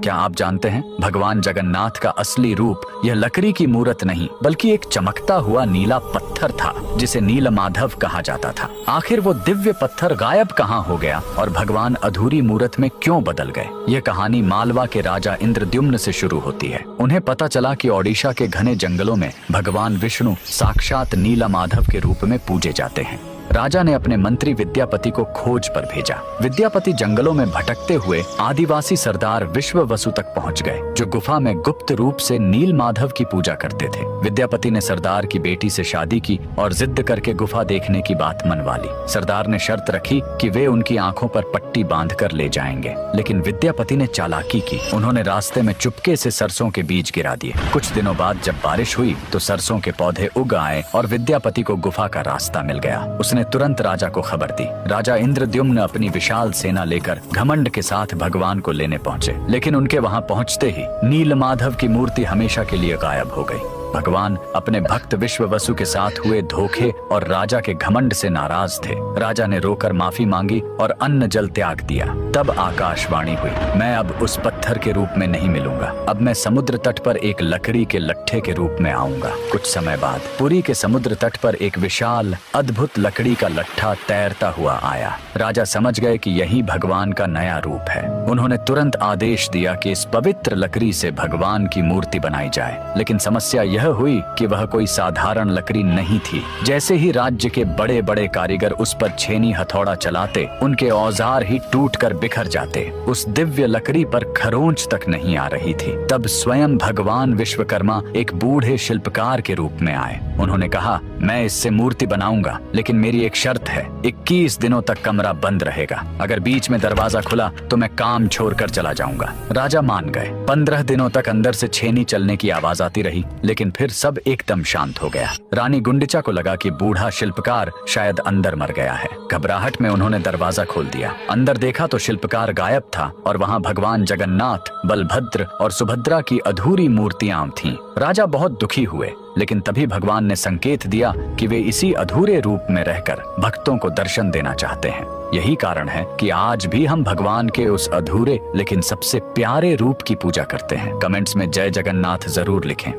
क्या आप जानते हैं भगवान जगन्नाथ का असली रूप यह लकड़ी की मूरत नहीं बल्कि एक चमकता हुआ नीला पत्थर था जिसे नीलमाधव कहा जाता था। आखिर वो दिव्य पत्थर गायब कहाँ हो गया और भगवान अधूरी मूरत में क्यों बदल गए? यह कहानी मालवा के राजा इंद्रद्युम्न से शुरू होती है। उन्हें पता चला कि ओडिशा के घने जंगलों में भगवान विष्णु साक्षात नीलमाधव के रूप में पूजे जाते हैं। राजा ने अपने मंत्री विद्यापति को खोज पर भेजा। विद्यापति जंगलों में भटकते हुए आदिवासी सरदार विश्ववसु तक पहुंच गए, जो गुफा में गुप्त रूप से नीलमाधव की पूजा करते थे। विद्यापति ने सरदार की बेटी से शादी की और जिद करके गुफा देखने की बात मनवा ली। सरदार ने शर्त रखी कि वे उनकी आंखों पर पट्टी बांधकर ले जाएंगे, लेकिन विद्यापति ने चालाकी की। उन्होंने रास्ते में चुपके से सरसों के बीज गिरा दिए। कुछ दिनों बाद जब बारिश हुई तो सरसों के पौधे उग आए और विद्यापति को गुफा का रास्ता मिल गया। उसने तुरंत राजा को खबर दी। राजा इंद्रद्युम्न अपनी विशाल सेना लेकर घमंड के साथ भगवान को लेने पहुंचे, लेकिन उनके वहां पहुंचते ही नीलमाधव की मूर्ति हमेशा के लिए गायब हो गई। भगवान अपने भक्त विश्ववसु के साथ हुए धोखे और राजा के घमंड से नाराज थे। राजा ने रोकर माफी मांगी और अन्न जल त्याग दिया। तब आकाशवाणी हुई, मैं अब उस पत्थर के रूप में नहीं मिलूंगा, अब मैं समुद्र तट पर एक लकड़ी के लट्ठे के रूप में आऊंगा। कुछ समय बाद पुरी के समुद्र तट पर एक विशाल अद्भुत लकड़ी का लट्ठा तैरता हुआ आया। राजा समझ गए कि यही भगवान का नया रूप है। उन्होंने तुरंत आदेश दिया कि इस पवित्र लकड़ी से भगवान की मूर्ति बनाई जाए, लेकिन समस्या यह हुई कि वह कोई साधारण लकड़ी नहीं थी। जैसे ही राज्य के बड़े बड़े कारीगर उस पर छेनी हथौड़ा चलाते, उनके औजार ही टूटकर बिखर जाते। उस दिव्य लकड़ी पर खरोंच तक नहीं आ रही थी। तब स्वयं भगवान विश्वकर्मा एक बूढ़े शिल्पकार के रूप में आए। उन्होंने कहा, मैं इससे मूर्ति बनाऊंगा, लेकिन मेरी एक शर्त है, 21 दिनों तक कमरा बंद रहेगा। अगर बीच में दरवाजा खुला तो मैं काम छोड़कर चला जाऊंगा। राजा मान गए। 15 दिनों तक अंदर से छेनी चलने की आवाज आती रही, लेकिन फिर सब एकदम शांत हो गया। रानी गुंडिचा को लगा कि बूढ़ा शिल्पकार शायद अंदर मर गया है। घबराहट में उन्होंने दरवाजा खोल दिया। अंदर देखा तो शिल्पकार गायब था और वहां भगवान जगन्नाथ, बलभद्र और सुभद्रा की अधूरी मूर्तियां थीं। राजा बहुत दुखी हुए, लेकिन तभी भगवान ने संकेत दिया कि वे इसी अधूरे रूप में रहकर भक्तों को दर्शन देना चाहते हैं। यही कारण है कि आज भी हम भगवान के उस अधूरे लेकिन सबसे प्यारे रूप की पूजा करते हैं। कमेंट्स में जय जगन्नाथ जरूर लिखें।